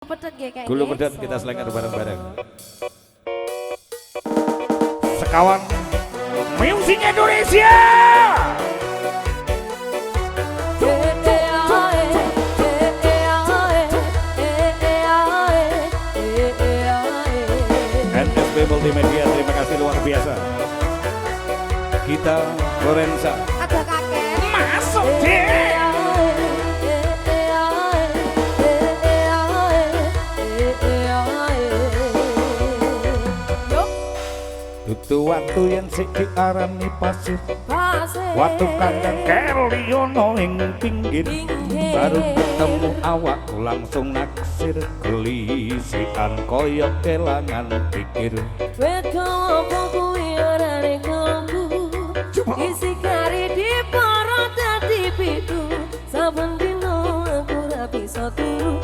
Pedet nggih kayaknya. Gulu pedet kita selengar bareng-bareng. Sekawan Musik Indonesia. NSB Multimedia, terima kasih luar biasa. Kita Lorenza. Ada kakek. Masuk deh. Tutu waktu yang siki arani pasir, waktu kandang keliono ing pinggir, baru ketemu awak langsung naksir, kelisian koyok kelangan pikir. Isi kari di porot dadi pitu, saben dino aku ra bisa turu.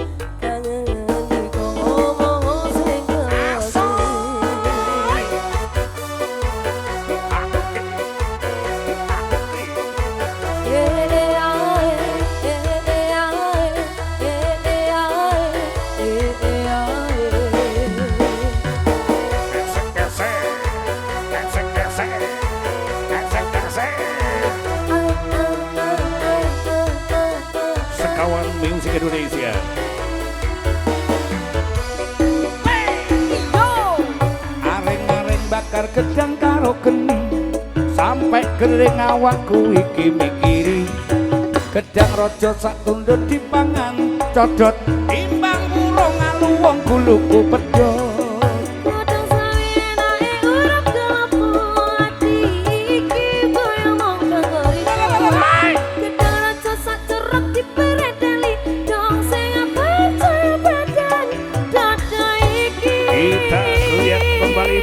Sekawan Musik Indonesia. Areng-areng bakar gedang karo geni, sampai kering awakku iki mikiri. Gedang rojo sak tunduk dipangan codot, timbang burung alu wong guluku pedot.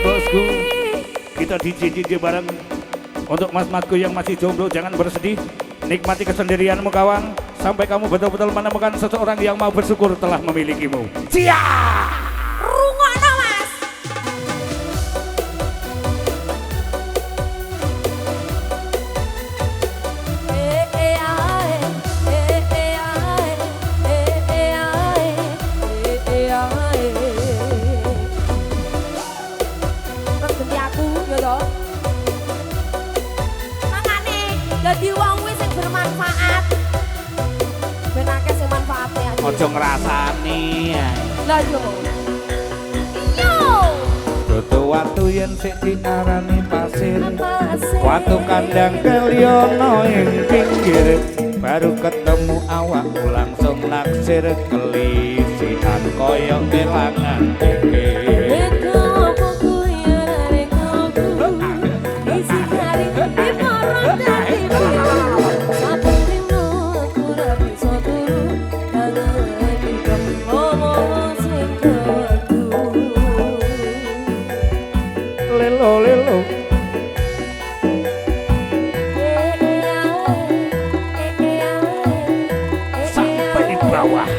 Bosku, kita DJ bareng. Untuk mas-masku yang masih jomblo jangan bersedih, nikmati kesendirianmu kawan, sampai kamu betul-betul menemukan seseorang yang mau bersyukur telah memilikimu. Siap! Rungokno mas. Dadi wong wis sing bermanfaat. Ben akeh sing manfaate. Ojo ngrasani. Lah yo. Yo. Tutu watu yen sik diarani pasir, watu kandang keliono ing pinggir, baru ketemu awak langsung naksir, kelisian koyok kelangan pikir. Lelo sampai di bawah.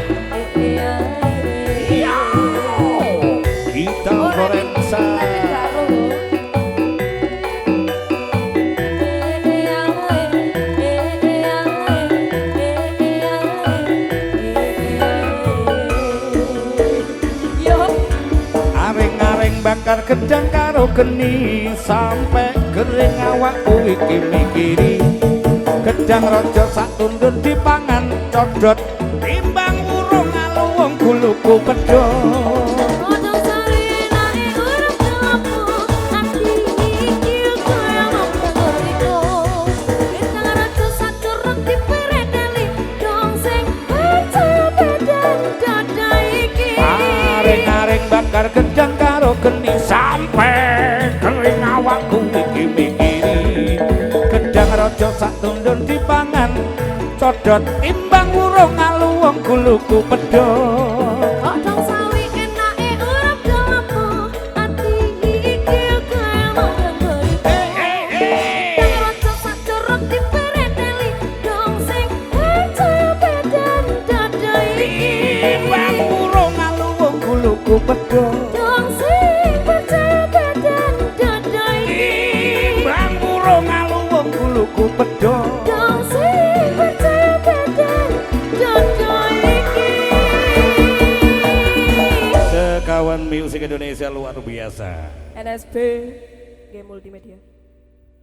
Iya, kita Lorenza. Areng-areng bakar gedang karo geni, sampai kering awakku iki mikiri. Gedang rojo sak tunduk dipangan codot, timbang burung alu wong guluku pedot. Areng-areng bakar gedang karo geni, sampai kering awakku iki mikiri. Gedang rojo sak tunduk dipangan codot, imbang burung alu wong guluku pedot. Godhong sawi enake urip dalemmu, ati iki kaya mangga beri. Rojo sak curug dipereteli, dong sing percaya badan dada iki. Imbang burung alu wong guluku pedot. Dong sing percaya badan dada iki. Imbang burung alu wong guluku pedot. Dong sing percaya badan dada iki. Sastrawan Musik Indonesia luar biasa. NSB Game Multimedia.